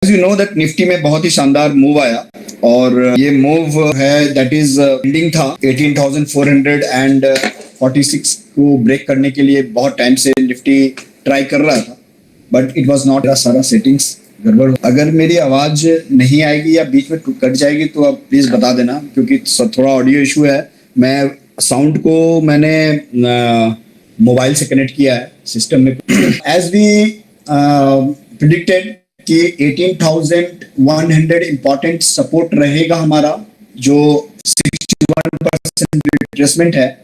As you know that Nifty में बहुत ही शानदार मूव आया और ये मूव है दैट इज एंडिंग था 18,446 को ब्रेक करने के लिए बहुत टाइम से निफ्टी ट्राई कर रहा था बट इट वाज नॉट। सारा सेटिंग्स गड़बड़। अगर मेरी आवाज नहीं आएगी या बीच में कट जाएगी तो आप प्लीज बता देना क्योंकि थोड़ा ऑडियो इशू है। मैं साउंड को मैंने मोबाइल से कनेक्ट किया है सिस्टम में। एज वी प्रिडिक्टेड कि 18,100 इंपॉर्टेंट सपोर्ट रहेगा हमारा जो 61% रिट्रेसमेंट है।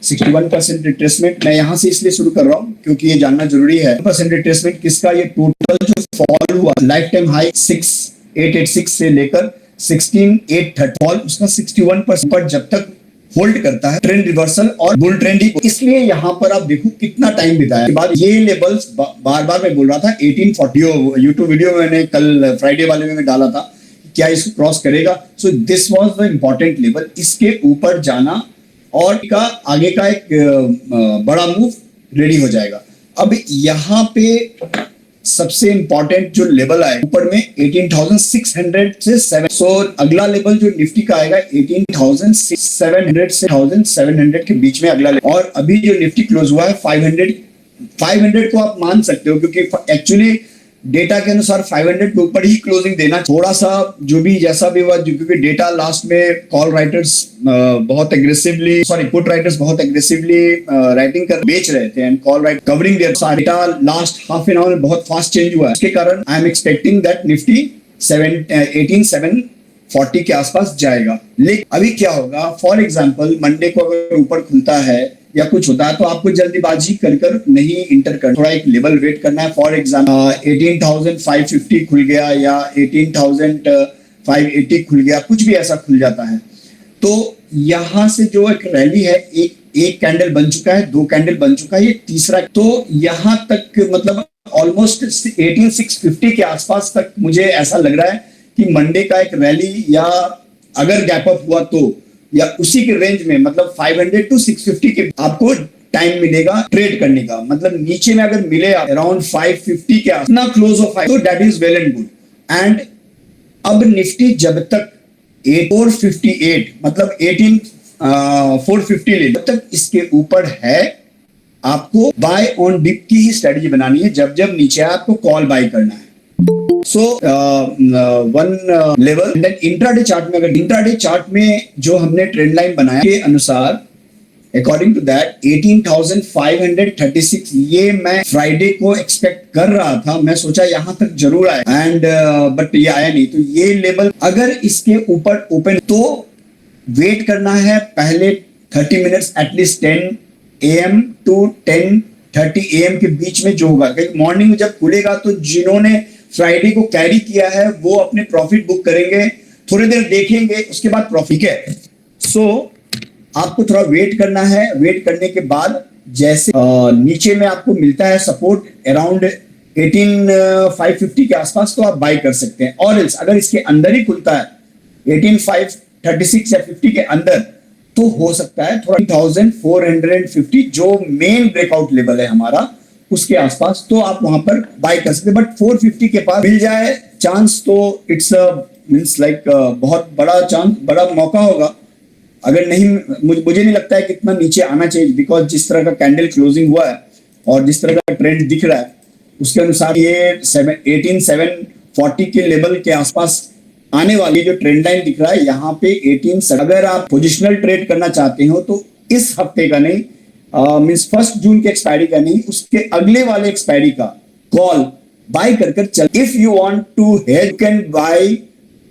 61% रिट्रेसमेंट मैं यहाँ से इसलिए शुरू कर रहा हूँ क्योंकि ये जानना जरूरी है। परसेंट रिट्रेसमेंट किसका? ये टोटल जो फॉल हुआ लाइफ टाइम हाई 6886 से लेकर 16830 फॉल उसका 61% पर जब तक होल्ड करता है ट्रेंड रिवर्सल और बुल ट्रेंड ही। इसलिए यहाँ पर आप देखो कितना टाइम बिताया के बाद ये लेवल्स बार बार मैं बोल रहा था 1840 यूट्यूब वीडियो मैंने कल फ्राइडे वाले में डाला था क्या इसको क्रॉस करेगा। So this was the important level. इसके ऊपर जाना और का आगे का एक बड़ा मूव रेडी हो जाएगा। अब यहाँ पे सबसे इंपॉर्टेंट जो लेवल आए ऊपर में 18,600 से 7। सो अगला लेवल जो निफ्टी का आएगा 18,700 से 1,700 के बीच में अगला लेवल। और अभी जो निफ्टी क्लोज हुआ है 500 को आप मान सकते हो क्योंकि एक्चुअली डेटा के अनुसार 500 के ऊपर ही क्लोजिंग देना। थोड़ा सा जो भी जैसा भी हुआ क्योंकि डेटा लास्ट में कॉल राइटर्स बहुत एग्रेसिवली पुट राइटर्स बहुत एग्रेसिवली राइटिंग कर बेच रहे थे and call right covering there data last half an hour में बहुत फास्ट चेंज हुआ है। इसके कारण I am expecting that Nifty 18,740 के आसपास जाएगा। लेकिन अभी क्या होगा? फॉर एग्जाम्पल मंडे को अगर ऊपर खुलता है या कुछ होता है तो आपको जल्दीबाजी कर नहीं इंटर करना, थोड़ा एक लेवल वेट करना है। फॉर एग्जाम्पल 18,550 खुल गया या 18,580 खुल गया, कुछ भी ऐसा खुल जाता है तो यहां से जो एक रैली है एक कैंडल बन चुका है, 2 कैंडल बन चुका है, ये तीसरा। तो यहां तक मतलब ऑलमोस्ट 18,650 के आसपास तक मुझे ऐसा लग रहा है कि मंडे का एक रैली या अगर गैप अप हुआ तो या उसी के रेंज में मतलब 500 टू 650 के आपको टाइम मिलेगा ट्रेड करने का। मतलब नीचे में अगर मिले अराउंड 550 के आसपास क्लोज ऑफ तो that is well and good. And अब निफ्टी जब तक 458 मतलब 450 ले जब तक इसके ऊपर है आपको बाय ऑन डिप की ही स्ट्रेटजी बनानी है। जब जब नीचे है आपको कॉल बाय करना है। So one level then intraday chart में, अगर इंट्राडे चार्ट में जो हमने ट्रेंड लाइन बनाया के अनुसार अकॉर्डिंग टू दैट 18,536 ये मैं फ्राइडे को एक्सपेक्ट कर रहा था। मैं सोचा यहां तक जरूर आए एंड बट ये आया नहीं। तो ये लेवल अगर इसके ऊपर ओपन तो वेट करना है पहले 30 minutes at least 10 AM to 10:30 AM के बीच में जो होगा। क्योंकि मॉर्निंग में जब खुलेगा तो जिन्होंने फ्राइडे को कैरी किया है वो अपने प्रॉफिट बुक करेंगे, थोड़ी देर देखेंगे, उसके बाद प्रॉफिट है। सो आपको थोड़ा वेट करना है। वेट करने के बाद जैसे नीचे में आपको मिलता है सपोर्ट अराउंड 18,550 के आसपास तो आप बाय कर सकते हैं। और अगर इसके अंदर ही खुलता है 18,536 या 50 के अंदर तो हो सकता है थोड़ा 18,450 जो मेन ब्रेकआउट लेवल है हमारा उसके आसपास तो आप वहां पर बाय कर सकते हैं। बट 450 के पास मिल जाए चांस तो इट्स मींस लाइक बहुत बड़ा चांस, बड़ा मौका होगा। अगर नहीं मुझे नहीं लगता है कि इतना नीचे आना चाहिए बिकॉज जिस तरह का कैंडल क्लोजिंग हुआ है और जिस तरह का ट्रेंड दिख रहा है उसके अनुसार ये 18,740 के लेवल के आसपास आने वाली जो ट्रेंड लाइन दिख रहा है यहाँ पे 18। अगर आप पोजिशनल ट्रेड करना चाहते हो तो इस हफ्ते का नहीं मींस 1 जून के एक्सपायरी का नहीं, उसके अगले वाले एक्सपायरी का कॉल बाय कर चल। If you want to hedge can buy,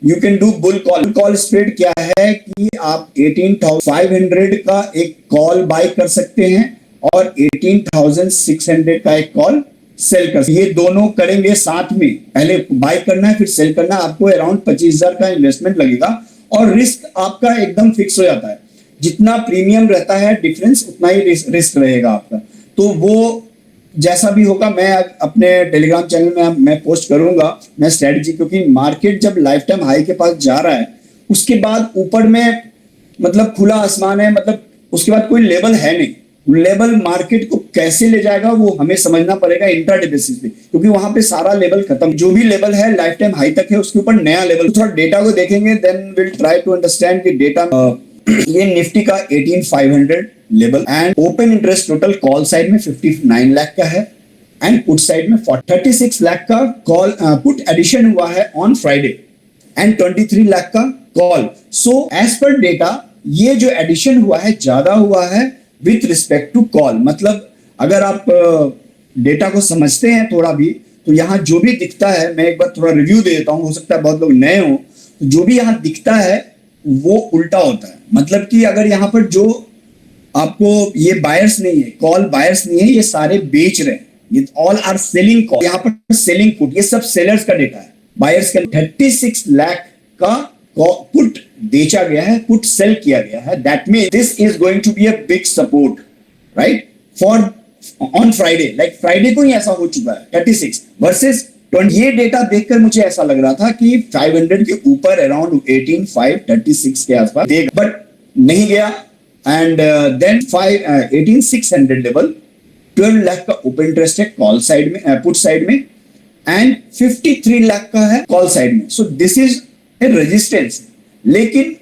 you can do bull call. Call spread क्या है कि आप 18,500 का एक कॉल बाय कर सकते हैं और 18,600 का एक कॉल सेल कर। ये दोनों करेंगे साथ में, पहले बाय करना है फिर सेल करना। आपको अराउंड 25,000 का इन्वेस्टमेंट लगेगा और रिस्क आपका एकदम फिक्स हो जाता है। जितना प्रीमियम रहता है डिफरेंस उतना ही रिस्क रहेगा आपका। तो वो जैसा भी होगा मैं अपने टेलीग्राम चैनल में मैं पोस्ट करूंगा मैं स्ट्रेटजी। क्योंकि मार्केट जब लाइफ टाइम हाई के पास जा रहा है उसके बाद ऊपर में मतलब खुला आसमान है, मतलब उसके बाद कोई लेवल है नहीं। लेवल मार्केट को कैसे ले जाएगा वो हमें समझना पड़ेगा इंट्राडे बेसिस पे, क्योंकि वहां पे सारा लेवल खत्म, जो भी लेवल है लाइफ टाइम हाई तक है, उसके ऊपर नया लेवल। थोड़ा डेटा को देखेंगे, then will try to understand कि डेटा ये निफ्टी का 18500 level and open interest total call side में 59 लाख का है एंड पुट साइड में 36 लाख का कॉल पुट एडिशन हुआ है ऑन फ्राइडे एंड 23 लाख का call. So as per data ये जो एडिशन हुआ है ज्यादा हुआ है विथ रिस्पेक्ट टू कॉल। मतलब अगर आप डेटा को समझते हैं थोड़ा भी, तो यहाँ जो भी दिखता है, मैं एक बार थोड़ा रिव्यू दे देता हूँ, हो सकता है बहुत लोग नए हो, तो जो भी यहाँ दिखता है वो उल्टा होता है। मतलब कि अगर यहाँ पर जो आपको ये बायर्स नहीं है, कॉल बायर्स नहीं है, ये सारे बेच रहे हैं, ये ऑल आर सेलिंग कॉल, यहाँ पर सेलिंग पुट, ये सब सेलर्स का डेटा है। बायर्स का 36 लाख का पुट बेचा गया है, पुट सेल किया गया है। That mean this is going to be a big support right for on Friday. Like Friday को ही ऐसा हो चुका है 36 वर्सेस 20। ये डेटा देखकर मुझे ऐसा लग रहा था कि 500 के ऊपर अराउंड 18536 के आसपास देगा, बट नहीं गया। एंड देन 18600 लेवल, 12 लाख का ओपन इंटरेस्ट है कॉल साइड में, पुट साइड में, एंड 53 लाख का है कॉल साइड में। So this is a resistance. लेकिन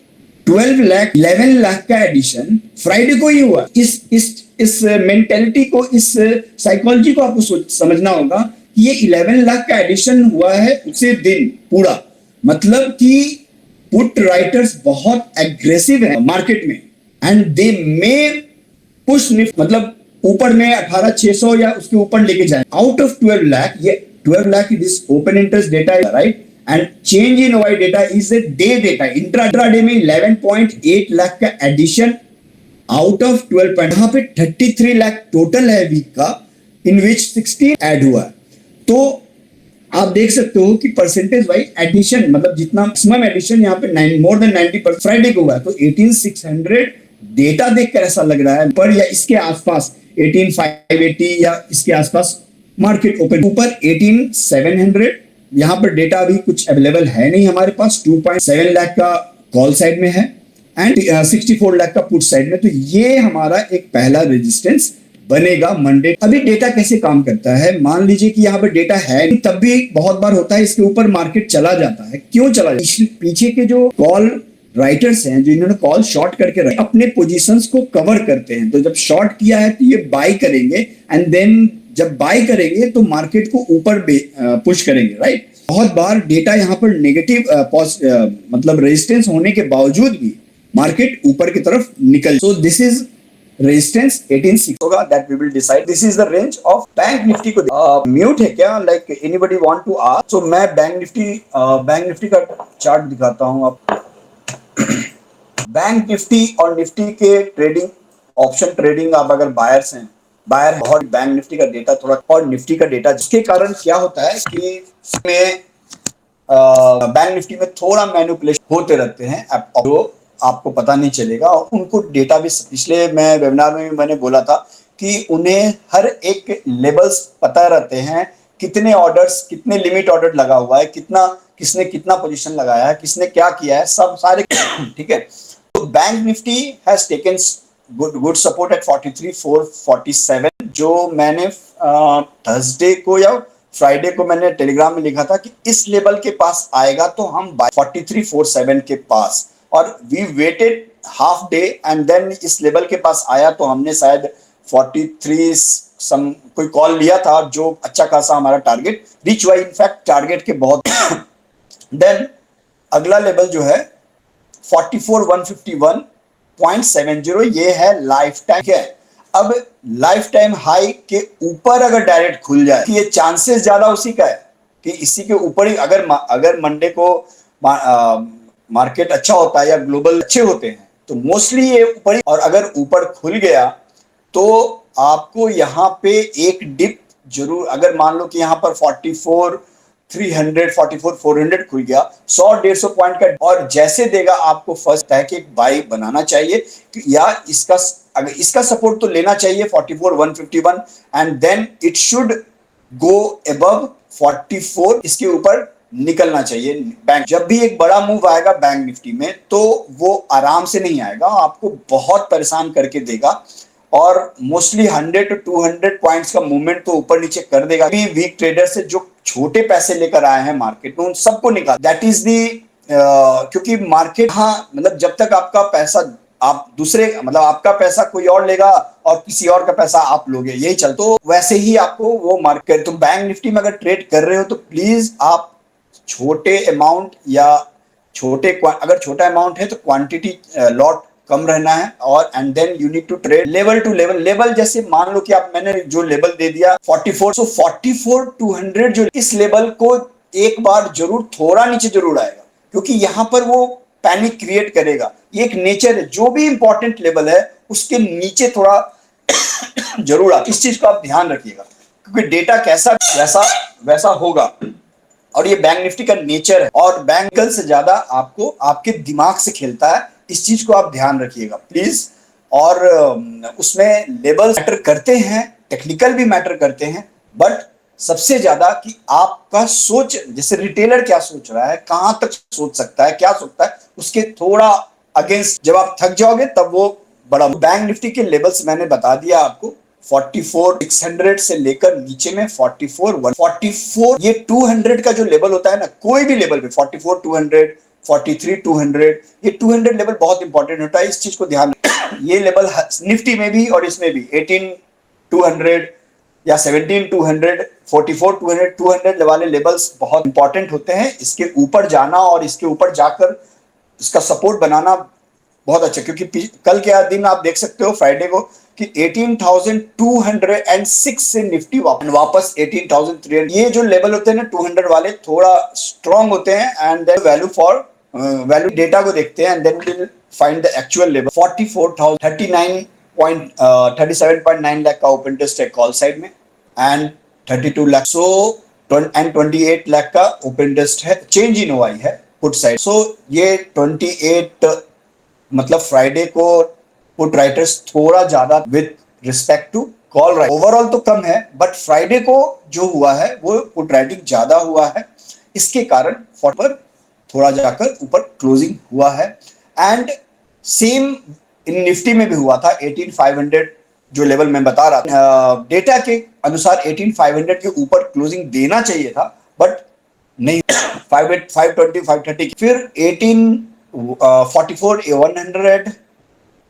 11 लाख का एडिशन फ्राइडे को ही हुआ। इस मेंटेलिटी को, इस साइकोलॉजी को आपको समझना होगा कि ये 11 लाख का एडिशन हुआ है उसी दिन पूरा। मतलब कि पुट राइटर्स बहुत एग्रेसिव है मार्केट में and they may push Nifty, मतलब ऊपर में 18600 या उसके ऊपर लेके जाए। आउट ऑफ 12 लाख, ये 12 lakh this open interest data है right, and change in Y data is a day data. Intraday में 11.8 लाख का एडिशन आउट ऑफ 12 यहां पे 33 लाख टोटल है वीक का, इन विच 16 ऐड हुआ। तो आप देख सकते हो कि परसेंटेज वाइज एडिशन, मतलब जितना मैक्सिमम एडिशन यहाँ पे मोर देन 90% फ्राइडे को हुआ है। तो 18600 डेटा देखकर ऐसा लग रहा है पर या इसके आसपास 18580 या इसके आसपास मार्केट ओपन ऊपर 18700। यहां पर डेटा अभी कुछ अवेलेबल है नहीं हमारे पास। 2.7 लाख का कॉल साइड में है एंड 64 लाख का पुट साइड में। तो ये हमारा एक पहला रेजिस्टेंस बनेगा मंडे। अभी डेटा कैसे काम करता है, मान लीजिए कि यहाँ पर डेटा है, तब भी बहुत बार होता है इसके ऊपर मार्केट चला जाता है। क्यों चला जाता है? पीछे के जो कॉल राइटर्स हैं, जो इन्होंने कॉल शॉर्ट करके रखे, अपने पोजीशंस को कवर करते हैं। तो जब शॉर्ट किया है तो ये बाई करेंगे एंड देन जब बाई करेंगे तो मार्केट को ऊपर पुश करेंगे राइट। बहुत बार डेटा यहाँ पर नेगेटिव मतलब रेजिस्टेंस होने के बावजूद भी मार्केट ऊपर की तरफ निकल। सो दिस इज रेजिस्टेंस 186 होगा, that we will decide. This is the range of bank Nifty को। म्यूट है क्या? Like anybody want to ask? So मैं बैंक निफ्टी का चार्ट दिखाता हूं आप। बैंक निफ्टी और निफ्टी के ट्रेडिंग, ऑप्शन ट्रेडिंग, आप अगर बायर्स हैं, बायर बहुत बैंक निफ्टी का डेटा थोड़ा और निफ्टी का डेटा, जिसके कारण क्या होता है कि बैंक निफ्टी में थोड़ा मैनिपुलेशन होते रहते हैं जो आपको पता नहीं चलेगा। और उनको डेटा भी, पिछले मैं वेबिनार में भी मैंने बोला था कि उन्हें हर एक लेवल्स पता रहते हैं, कितने ऑर्डर्स, कितने लिमिट ऑर्डर लगा हुआ है, किसने कितना पोजीशन लगाया है, किसने क्या किया है, सब सारे ठीक है। तो bank Nifty has taken good support at 43,447, जो मैंने थर्सडे को या फ्राइडे को मैंने टेलीग्राम में लिखा था कि इस लेवल के पास आएगा तो हम 43,447 के पास, और we waited half day and then इस लेवल के पास आया तो हमने शायद 43 सम कोई कॉल लिया था, जो अच्छा खासा हमारा टारगेट रीच हुआ, इनफैक्ट टारगेट के बहुत। देन अगला लेवल जो है 44,151.70, ये है लाइफ टाइम है। अब लाइफ टाइम हाई के ऊपर अगर डायरेक्ट खुल जाए कि ये चांसेस ज्यादा उसी का है कि इसी के ऊपर ही, अगर मंडे को मार्केट अच्छा होता है या ग्लोबल अच्छे होते हैं तो मोस्टली ये ऊपर ही, और अगर ऊपर खुल गया तो आपको यहाँ पे एक डिप जरूर, अगर मान लो कि यहाँ पर 44,300 44,400 खुल गया, 100-150 पॉइंट का, और जैसे देगा आपको फर्स्ट है कि एक बाई बनाना चाहिए या अगर इसका सपोर्ट तो लेना चाहिए 44,151 and then it should go above 44, इसके ऊपर निकलना चाहिए। बैंक जब भी एक बड़ा मूव आएगा बैंक निफ्टी में तो वो आराम से नहीं आएगा, आपको बहुत परेशान करके देगा। और मोस्टली 100 to 200 पॉइंट्स का मूवमेंट तो ऊपर नीचे कर देगा। भी वीक ट्रेडर से जो छोटे पैसे लेकर आए हैं मार्केट में उन सबको निकाल, दैट इज दी, क्योंकि मार्केट, हाँ मतलब जब तक आपका पैसा आप दूसरे, मतलब आपका पैसा कोई और लेगा और किसी और का पैसा आप लोगे, यही चल, तो वैसे ही आपको वो मार्केट, तो बैंक निफ्टी में अगर ट्रेड कर रहे हो तो प्लीज आप छोटे अमाउंट, या अगर छोटा अमाउंट है तो क्वांटिटी लॉट कम रहना है, और and then you need to trade level to level. Level जैसे मान लो कि आप, मैंने जो लेवल दे दिया 44, सो 44 200, जो इस लेवल को एक बार जरूर थोड़ा नीचे जरूर आएगा, क्योंकि यहां पर वो पैनिक क्रिएट करेगा। ये एक नेचर है, जो भी इंपॉर्टेंट लेवल है उसके नीचे थोड़ा जरूर आ, इस चीज को आप ध्यान रखिएगा, क्योंकि डेटा कैसा वैसा वैसा होगा, और ये बैंक निफ्टी का नेचर है, और बैंक से ज्यादा आपको आपके दिमाग से खेलता है। इस चीज को आप ध्यान रखिएगा प्लीज। और उसमें लेवल्स मैटर करते हैं, टेक्निकल भी मैटर करते हैं, बट सबसे ज्यादा कि आपका सोच, जैसे रिटेलर क्या सोच रहा है, कहां तक सोच सकता है, क्या सोचता है, उसके थोड़ा अगेंस्ट जब आप थक जाओगे तब वो बड़ा। बैंक निफ्टी के लेवल्स मैंने बता दिया आपको, 44 600 से लेकर नीचे में 44 ये 200 का जो लेवल होता है ना, कोई भी लेवल पे 44 200, 43 200, ये 200 लेवल बहुत इंपॉर्टेंट होता है, इस चीज को ध्यान ये लेवल निफ्टी में भी और इसमें भी 18 200 या 17 200, 44 200, 200 वाले लेवल्स बहुत इंपॉर्टेंट होते हैं। इसके ऊपर जाना और इसके ऊपर जाकर इसका सपोर्ट बनाना बहुत अच्छा, क्योंकि कल के दिन आप देख सकते हो फ्राइडे को कि 18,206 से निफ्टी वापस 18,300, ये जो लेवल होते हैं ना 200 वाले, थोड़ा स्ट्रॉन्ग होते हैं। एंड देन वैल्यू डेटा को देखते हैं, and then will find the actual level 37.9 lakh का ओपन टेस्ट है कॉल साइड में, and 32 lakh, so and 28 lakh का ओपन टेस्ट है, चेंज इन ओआई है पुट साइड। सो ये 28, मतलब फ्राइडे को पुट राइटर्स थोड़ा ज्यादा with respect to call right, overall तो कम है, बट फ्राइडे को जो हुआ है वो पुट राइटिंग ज्यादा हुआ है, इसके कारण पर थोड़ा जाकर ऊपर क्लोजिंग हुआ है। एंड सेम इन निफ्टी में भी हुआ था, 18,500 जो लेवल मैं बता रहा था, डेटा के अनुसार 18,500 के ऊपर क्लोजिंग देना चाहिए था, बट नहीं, 520 530, फिर 44 100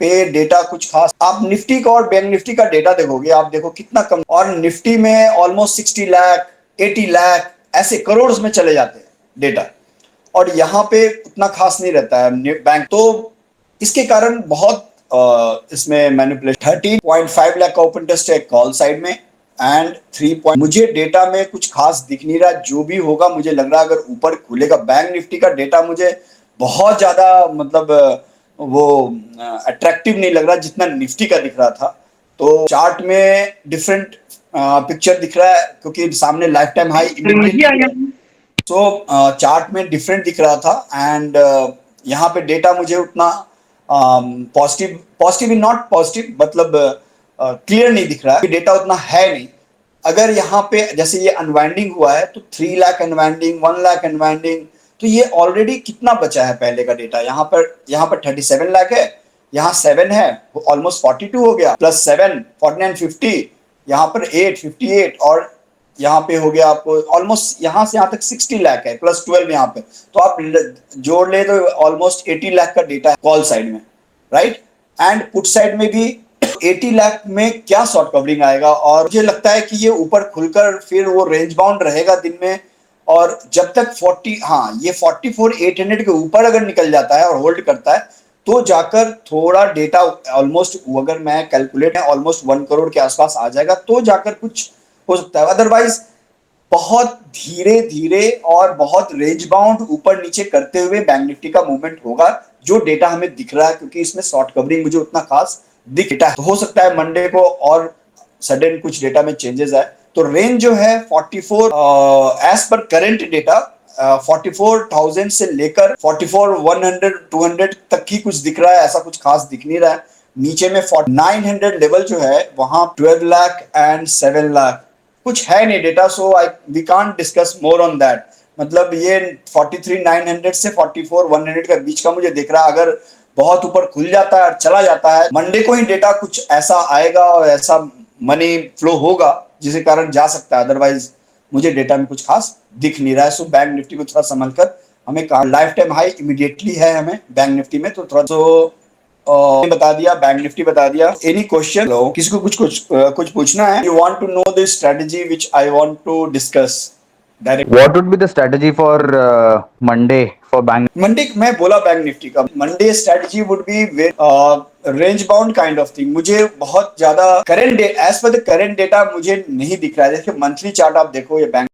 पे डेटा कुछ खास। आप निफ्टी का और बैंक निफ्टी का डेटा देखोगे, आप देखो कितना कम, और निफ्टी में ऑलमोस्ट 60 लाख 80 लाख ऐसे करोड़ में चले जाते हैं डेटा, और यहाँ पे उतना खास नहीं रहता है बैंक, तो इसके कारण बहुत इसमें मैनिपुलेशन। 13.5 लाख का ओपन टेस्ट है कॉल साइड में, एंड 3 मुझे डेटा में कुछ खास दिख नहीं रहा, जो भी होगा मुझे लग रहा है अगर ऊपर खुलेगा। बैंक निफ्टी का डेटा मुझे बहुत ज्यादा, मतलब वो अट्रैक्टिव नहीं लग रहा जितना निफ्टी का दिख रहा था। तो चार्ट में डिफरेंट पिक्चर दिख रहा है, क्योंकि सामने लाइफ टाइम हाई, तो चार्ट में डिफरेंट दिख रहा था, एंड यहाँ पे डेटा मुझे उतना पॉजिटिव नॉट पॉजिटिव, मतलब क्लियर नहीं दिख रहा है, डेटा उतना है नहीं। अगर यहाँ पे जैसे ये अनवाइंडिंग हुआ है तो 3 लाख अनवाइंडिंग, 1 लाख अनवाइंडिंग, तो ये ऑलरेडी कितना बचा है पहले का डेटा, यहाँ पर 37 लाख है, यहाँ 7 है, ऑलमोस्ट 42 हो गया, प्लस 7 49 50, यहाँ पर 8 58, और यहाँ पे हो गया आपको ऑलमोस्ट यहाँ से यहाँ तक 60 लाख है, प्लस 12 यहाँ पे, तो आप जोड़ ले तो ऑलमोस्ट 80 लाख का डेटा है कॉल साइड में, राइट। एंड पुट साइड में भी 80 लाख में क्या शॉर्ट कवरिंग आएगा, और मुझे लगता है कि ये ऊपर खुलकर फिर वो रेंज बाउंड रहेगा दिन में, और जब तक 44 800 के ऊपर अगर निकल जाता है और होल्ड करता है, तो जाकर थोड़ा डेटा ऑलमोस्ट, अगर मैं कैलकुलेट है ऑलमोस्ट 1 करोड़ के आसपास आ जाएगा, तो जाकर कुछ हो सकता है। अदरवाइज बहुत धीरे धीरे और बहुत रेंज बाउंड ऊपर नीचे करते हुए बैंक निफ्टी का मूवमेंट होगा, जो डेटा हमें दिख रहा है, क्योंकि इसमें शॉर्ट कवरिंग मुझे उतना खास दिख रहा है। तो हो सकता है मंडे को और सडन कुछ डेटा में चेंजेस आए, तो रेंज जो है 44 एज पर करेंट डेटा 44,000 से लेकर 44 100 200 तक ही कुछ दिख रहा है, ऐसा कुछ खास दिख नहीं रहा है। नीचे में 900 लेवल जो है वहां 12 लाख एंड 7 लाख कुछ है नहीं data, so we can't discuss more on that. मतलब ये 43 900 से 44 100 का बीच का मुझे दिख रहा है। अगर बहुत ऊपर खुल जाता है और चला जाता है। मंडे को ही डेटा कुछ ऐसा आएगा और ऐसा मनी फ्लो होगा जिसके कारण जा सकता है, अदरवाइज मुझे डेटा में कुछ खास दिख नहीं रहा है। सो बैंक निफ्टी को थोड़ा संभल कर हमें कहा, लाइफ टाइम हाई इमीडिएटली है हमें बैंक निफ्टी में, तो थोड़ा बता दिया, बैंक निफ्टी बता दिया। एनी क्वेश्चन, किसी को कुछ पूछना है? You want to know the strategy which I want to discuss direct. What would be the strategy for Monday for bank? Monday मैं बोला बैंक निफ्टी का Monday strategy would be range bound kind of thing. मुझे बहुत ज्यादा current day as per the current data मुझे नहीं दिख रहा है। देखिए मंथली चार्ट आप देखो, ये बैंक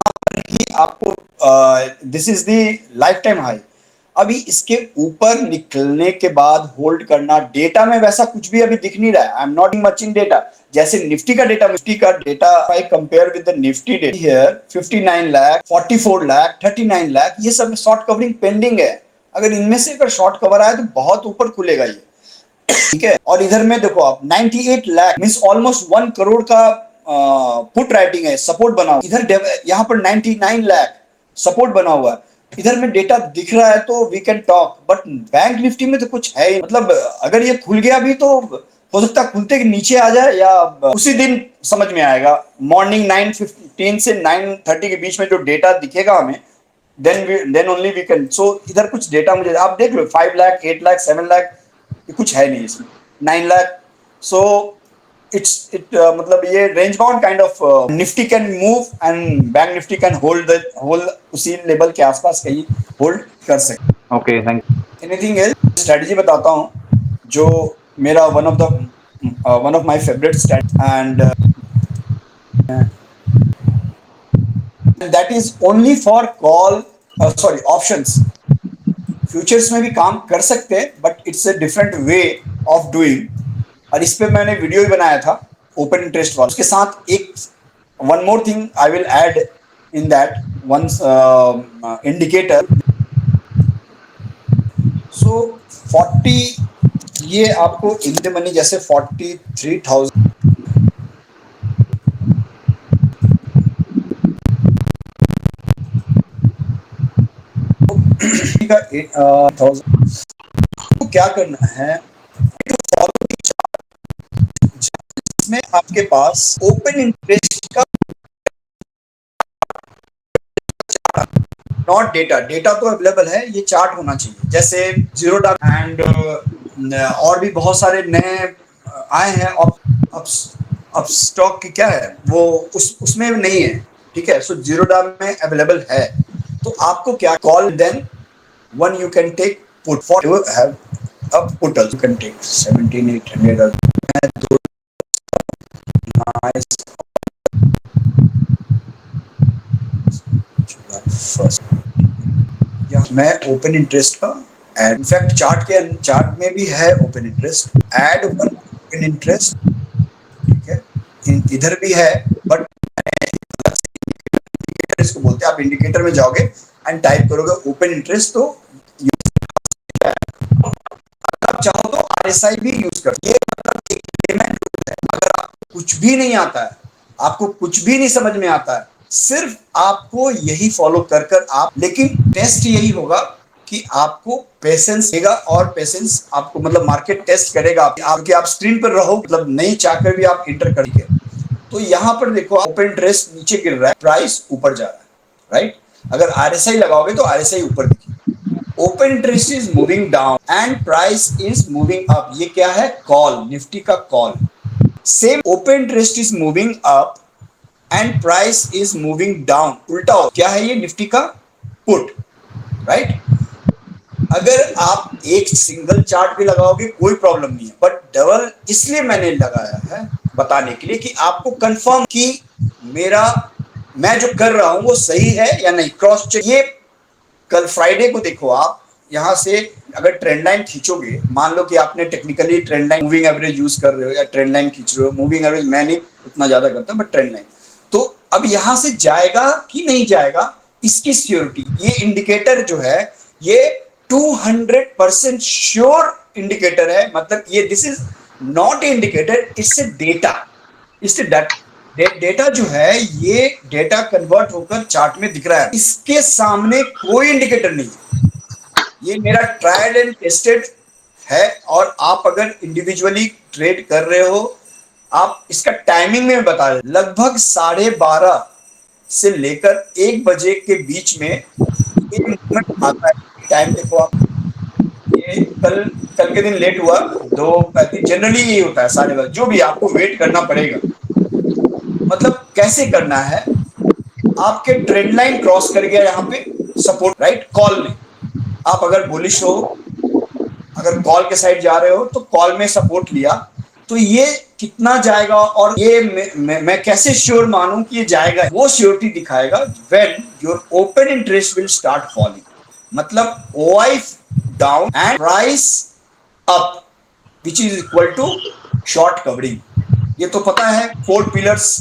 की आपको this is the life time high. अभी इसके ऊपर निकलने के बाद होल्ड करना, डेटा में वैसा कुछ भी अभी दिख नहीं रहा है। I am not much in data. जैसे निफ्टी का data I compare with the Nifty data here 59 lakh, 44 lakh, 39 lakh, ये सब शॉर्ट कवरिंग पेंडिंग है। अगर इनमें से अगर शॉर्ट कवर आया तो बहुत ऊपर खुलेगा ये, ठीक है। और इधर में देखो आप 98 लाख मींस ऑलमोस्ट 1 करोड़ का पुट राइटिंग है, सपोर्ट बना हुआ। इधर यहाँ पर 99 लाख सपोर्ट बना हुआ है। इधर में डेटा दिख रहा है तो we can talk, but Bank Nifty में तो कुछ है ही। मतलब अगर ये खुल गया भी तो हो सकता है खुलते के नीचे आ जाए या उसी दिन समझ में आएगा। मॉर्निंग 9:15 से 9:30 के बीच में जो डेटा दिखेगा हमें, देन ओनली वी कैन। सो इधर कुछ डेटा मुझे आप देख लो, 5 लाख, 8 लाख, 7 लाख, ये कुछ है नहीं इसमें, 9 लाख। सो मतलब ये range bound kind of Nifty can move and bank Nifty can hold उसी लेवल के आसपास कहीं होल्ड कर सकते। Okay, thank you. Anything else? Strategy बताता हूँ जो मेरा one of my favourite strategy, and that is only for call, sorry options. Futures में भी काम कर सकते हैं but it's a different way of doing. और इस पे मैंने वीडियो भी बनाया था ओपन इंटरेस्ट वाला। उसके साथ एक one more thing I will add in that one indicator. So 40, ये आपको इन द मनी जैसे 43,000 का 8,000 को क्या करना है, इसमें आपके पास ओपन इंटरेस्ट का, नॉट डेटा, डेटा तो अवेलेबल है, ये चार्ट होना चाहिए। जैसे जीरो डाक एंड और भी बहुत सारे नए आए हैं। अब स्टॉक की क्या है वो उसमें नहीं है, ठीक है। सो जीरो डाक में अवेलेबल है, तो आपको क्या call, then one you can take put for you have a put you can take 17,800 first. या मैं ओपन इंटरेस्ट का इनफैक्ट चार्ट में भी है open interest, add one open interest, ठीक है। इधर भी है बट इसको बोलते हैं, आप इंडिकेटर में जाओगे एंड टाइप करोगे ओपन इंटरेस्ट, तो आप चाहो तो आरएसआई भी यूज कर। ये मतलब एक पेमेंट है। अगर आपको कुछ भी नहीं आता है, आपको कुछ भी नहीं समझ में आता है, सिर्फ आपको यही फॉलो कर आप, लेकिन टेस्ट यही होगा कि आपको पेशेंस देगा, और पेशेंस आपको मतलब मार्केट टेस्ट करेगा आपके, आप स्क्रीन पर रहो, मतलब नहीं चाहकर भी आप इंटर करेंगे। तो यहां पर देखो ओपन इंटरेस्ट नीचे गिर रहा है, प्राइस ऊपर जा रहा है, राइट। अगर आरएसआई लगाओगे तो आरएसआई ऊपर दिखेगा। Open interest is moving down and price is moving up. ये क्या है, कॉल, निफ्टी का call. Same open interest is moving up and price is moving down, उल्टा हो क्या है, ये निफ्टी का पुट, राइट। अगर आप एक सिंगल चार्ट भी लगाओगे कोई प्रॉब्लम नहीं है, बट डबल इसलिए मैंने लगाया है बताने के लिए कि आपको कंफर्म कि मैं जो कर रहा हूं वो सही है या नहीं, क्रॉस चेक। ये कल फ्राइडे को देखो, आप यहां से अगर ट्रेंड लाइन खींचोगे, मान लो कि आपने technically trend line, moving average use कर रहे हो या ट्रेंड लाइन खींच रहे हो, मूविंग एवरेज मैं नहीं उतना ज्यादा करता बट ट्रेंड लाइन, तो अब यहां से जाएगा कि नहीं जाएगा इसकी श्योरिटी, ये इंडिकेटर जो है ये 200% श्योर इंडिकेटर है। मतलब ये this is not indicator, it's a data. इससे डेटा जो है ये डेटा कन्वर्ट होकर चार्ट में दिख रहा है, इसके सामने कोई इंडिकेटर नहीं है। ये मेरा ट्रायल एंड टेस्टेड है और आप अगर इंडिविजुअली ट्रेड कर रहे हो, आप इसका टाइमिंग में बता रहे, लगभग 12:30 से लेकर 1 बजे के बीच में ये मूवमेंट आता है। टाइम देखो आप, ये कल कल के दिन लेट हुआ 2:35, जनरली ये होता है 12:30, जो भी आपको वेट करना पड़ेगा। मतलब कैसे करना है, आपके ट्रेंड लाइन क्रॉस कर गया यहाँ पे सपोर्ट, राइट, कॉल में। आप अगर बुलिश हो, अगर कॉल के साइड जा रहे हो तो कॉल में सपोर्ट लिया, तो ये कितना जाएगा और ये मैं कैसे श्योर मानूं कि ये जाएगा, वो श्योरिटी दिखाएगा when your open interest will start falling. मतलब OI down and price up which is equal to short covering. ये तो पता है 4 pillars,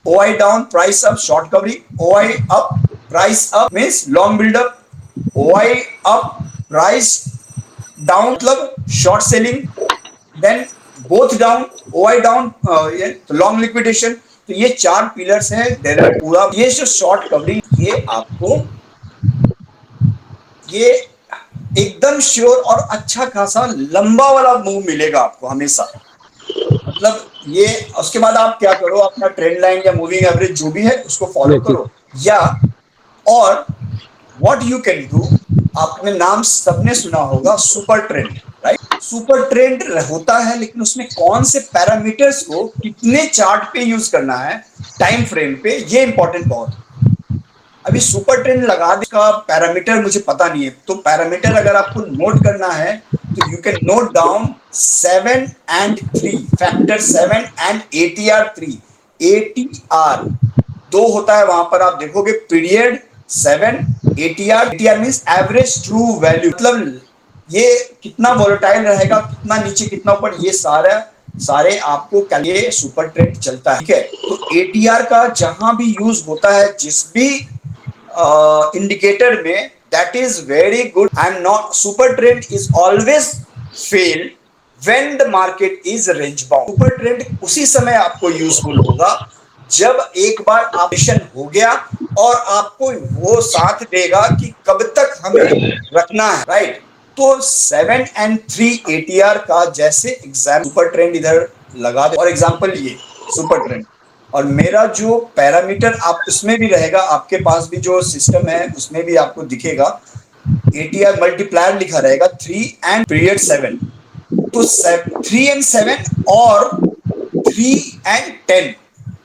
OI down price up short covering, OI up price up means long buildup, OI up price down मतलब short selling, then both down, OI down तो long liquidation. तो ये 4 pillars है पूरा। ये जो शॉर्ट कवरिंग, ये आपको ये एकदम श्योर और अच्छा खासा लंबा वाला मूव मिलेगा आपको हमेशा। मतलब ये, उसके बाद आप क्या करो, अपना ट्रेंड लाइन या मूविंग एवरेज जो भी है उसको फॉलो करो, या और व्हाट यू कैन डू, आपने नाम सबने सुना होगा super trend, right. Super trend होता है, लेकिन उसमें कौन से पैरामीटर्स को कितने चार्ट पे यूज करना है, टाइम फ्रेम पे, ये इंपॉर्टेंट बहुत है। अभी सुपर ट्रेंड लगा दे का पैरामीटर मुझे पता नहीं है, तो पैरामीटर अगर आपको नोट करना है तो you can note down 7 and 3 factor, 7 and ATR 3। ATR 2 होता है, वहां पर आप देखोगे period 7, ATR means average true value, मतलब ये कितना वोलेटाइल रहेगा, कितना नीचे कितना ऊपर, ये सारे आपको ये सुपर ट्रेंड चलता है, ठीक है। तो एटीआर का जहां भी यूज होता है, जिस भी इंडिकेटर में, that is very good and not, super trend is always fail when the market is range bound. Super trend उसी समय आपको यूजफुल होगा जब एक बार ऑपरेशन हो गया और आपको वो साथ देगा कि कब तक हमें रखना है, राइट। तो 7 and 3 ATR का जैसे एग्जाम सुपर ट्रेंड इधर लगा दे, और एग्जांपल ये सुपर ट्रेंड, और मेरा जो पैरामीटर आप उसमें भी रहेगा, आपके पास भी जो सिस्टम है उसमें भी आपको दिखेगा ATR मल्टीप्लायर लिखा रहेगा 3 and पीरियड 7। तो 3 and 7 और 3 and 10,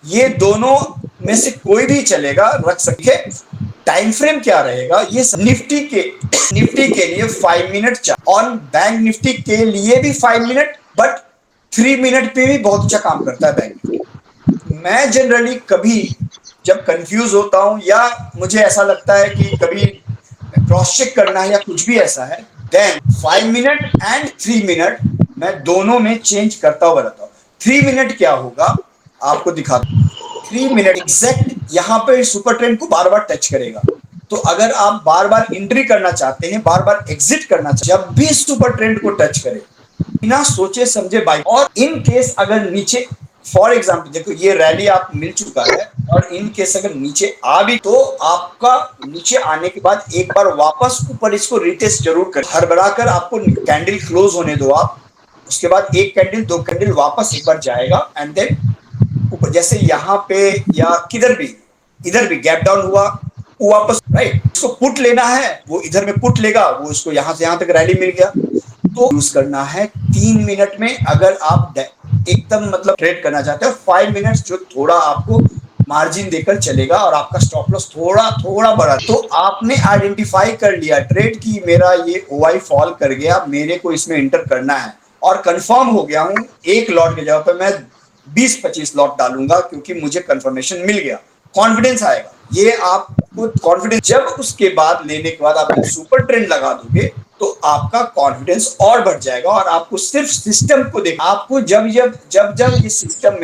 ये दोनों में से कोई भी चलेगा, रख सके। टाइम फ्रेम क्या रहेगा, ये निफ्टी के लिए 5 मिनट, ऑन बैंक निफ्टी के लिए भी 5 मिनट, बट 3 मिनट पे भी बहुत अच्छा काम करता है बैंक निफ्टी। मैं जनरली कभी जब कंफ्यूज होता हूं या मुझे ऐसा लगता है कि कभी क्रॉस चेक करना है या कुछ भी ऐसा है, देन 5 मिनट एंड 3 मिनट मैं दोनों में चेंज करता हुआ रहता हूं। 3 मिनट क्या होगा आपको दिखाता हूं। 3 मिनट एग्जैक्ट यहां पे सुपर ट्रेंड को बार बार टच करेगा। तो अगर आप बार बार एंट्री करना चाहते हैं, बार बार एग्जिट करना चाहते हैं, जब भी सुपर ट्रेंड को टच करे बिना सोचे समझे बाई, और इन केस अगर नीचे, फॉर एग्जाम्पल देखो ये रैली आप मिल चुका है, और इन केस अगर नीचे आ भी, तो आपका नीचे आने के बाद एक बार वापस ऊपर इसको रिटेस्ट जरूर कर, हड़बड़ा कर आपको कैंडल क्लोज होने दो आप, उसके बाद एक कैंडल 2 कैंडल वापस एक बार जाएगा, एंड देन ऊपर, जैसे यहाँ पे या किधर भी, इधर भी गैप डाउन हुआ, वो वापस, राइट, उसको पुट लेना है, वो इधर में पुट लेगा, वो इसको यहां से यहां तक रैली मिल गया। तो यूज करना है 3 मिनट में, अगर आप एकदम मतलब ट्रेड करना चाहते हो। 5 मिनट्स जो थोड़ा आपको मार्जिन देकर चलेगा और आपका स्टॉप लॉस थोड़ा थोड़ा बढ़ा, तो आपने आइडेंटिफाई कर लिया ट्रेड की मेरा ये ओआई फॉल कर गया, मेरे को इसमें एंटर करना है, और कंफर्म हो गया हूं एक लॉट के जगह पे मैं 20-25 लॉट डालूंगा, क्योंकि मुझे कंफर्मेशन मिल गया, कॉन्फिडेंस आएगा। ये आपको कॉन्फिडेंस, जब उसके बाद लेने के बाद आप सुपर ट्रेंड लगा दोगे तो आपका कॉन्फिडेंस और बढ़ जाएगा, और आपको सिर्फ सिस्टम को देख, आपको जब ये सिस्टम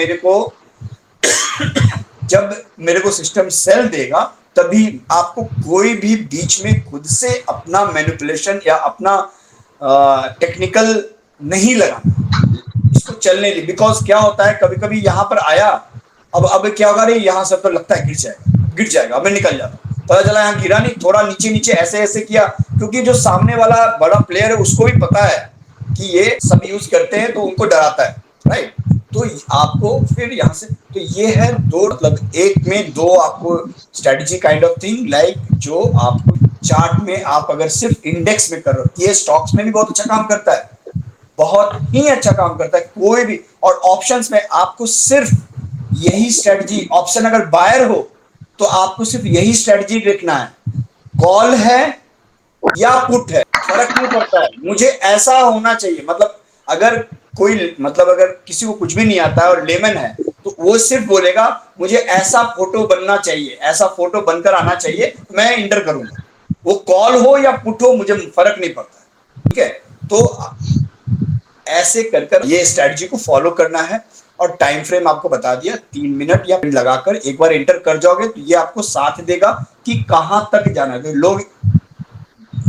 मेरे को सिस्टम सेल देगा, तभी आपको कोई भी बीच में खुद से अपना मैनिपुलेशन या अपना टेक्निकल नहीं लगाना, इसको चलने दी। बिकॉज क्या होता है, कभी कभी यहां पर आया, अब क्या होगा, रे यहां से तो लगता है गिर जाएगा, अब मैं निकल जाता, पता चला यहाँ गिरा नहीं, थोड़ा नीचे नीचे ऐसे ऐसे किया, क्योंकि जो सामने वाला बड़ा प्लेयर है उसको भी पता है कि ये सब यूज करते हैं तो उनको डराता है, राइट। तो आपको फिर यहाँ से, तो ये है दो, मतलब एक में दो आपको strategy kind of thing, like जो आपको चार्ट में आप अगर सिर्फ इंडेक्स में कर रहे हो, ये स्टॉक्स में भी बहुत अच्छा काम करता है, बहुत ही अच्छा काम करता है कोई भी। और ऑप्शंस में आपको सिर्फ यही स्ट्रेटजी, ऑप्शन अगर बायर हो तो आपको सिर्फ यही स्ट्रेटजी देखना है, कॉल है या पुट है, फर्क नहीं पड़ता है, मुझे ऐसा होना चाहिए। मतलब अगर कोई, मतलब अगर किसी को कुछ भी नहीं आता है और लेमन है तो वो सिर्फ बोलेगा मुझे ऐसा फोटो बनना चाहिए, ऐसा फोटो बनकर आना चाहिए, मैं इंटर करूंगा, वो कॉल हो या पुट हो मुझे फर्क नहीं पड़ता, ठीक है। तो ऐसे कर कर ये स्ट्रेटजी को फॉलो करना है। और टाइम फ्रेम आपको बता दिया, 3 मिनट या लगाकर एक बार एंटर कर जाओगे तो ये आपको साथ देगा कि कहां तक जाना है। तो लोग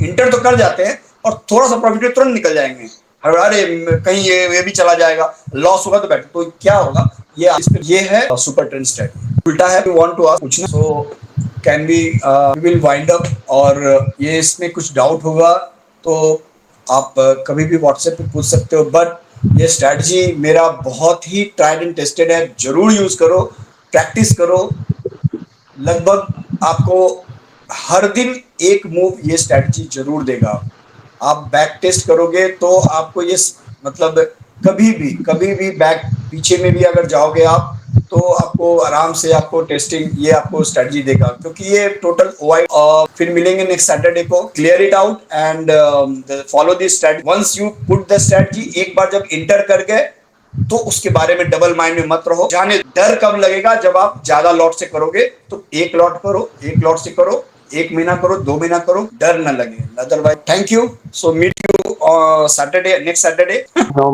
इंटर तो कर जाते हैं और थोड़ा सा प्रॉफिट में तुरंत निकल जाएंगे, अरे कहीं ये भी चला जाएगा, लॉस होगा तो बैठ, तो क्या होगा, ये है सुपर ट्रेंड स्ट्रेटजी। उल्टा है, वी वांट टू आस्क पूछना, so can we will wind up. और ये इसमें कुछ डाउट होगा तो आप कभी भी व्हाट्सएप पे पूछ सकते हो, बट ये स्ट्रेटजी मेरा बहुत ही ट्राइड एंड टेस्टेड है, जरूर यूज करो, प्रैक्टिस करो। लगभग आपको हर दिन एक मूव ये स्ट्रेटजी जरूर देगा। आप बैक टेस्ट करोगे तो आपको ये मतलब कभी भी बैक पीछे में भी अगर जाओगे आप तो आपको आराम से आपको टेस्टिंग ये आपको स्ट्रेटजी देगा, क्योंकि ये टोटल ओआई। फिर मिलेंगे नेक्स्ट सैटरडे को, clear it out and follow this strategy. Once you put the strategy, एक बार जब इंटर कर गए तो उसके बारे में डबल माइंड में मत रहो। जाने डर कब लगेगा, जब आप ज्यादा लॉट से करोगे, तो एक लॉट करो, एक लॉट से करो, 1 महीना करो, 2 महीना करो, डर ना लगे। Otherwise thank you, so meet you Saturday, next Saturday. No